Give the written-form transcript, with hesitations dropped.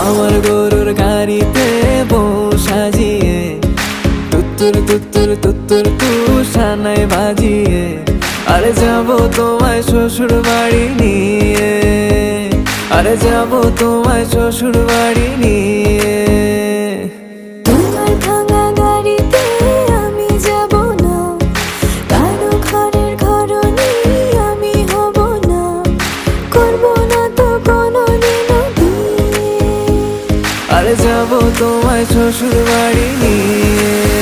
আমার গরুর গাড়িতে বউ সাজিয়ে তুত্তুর তুত্তুর তুত্তুর তু সানাই বাজিয়ে আরে যাবো তোমায় শ্বশুর বাড়ি নিয়ে, আরে যাবো তোমায় শ্বশুর বাড়ি নিয়ে। তোমার ভাঙা গাড়িতে আমি যাব না, কারো ঘরের ঘরনি আমি হব না, করব না তো কোনোদিনও বিয়ে। আরে যাবো তোমায় শ্বশুর বাড়ি নিয়ে।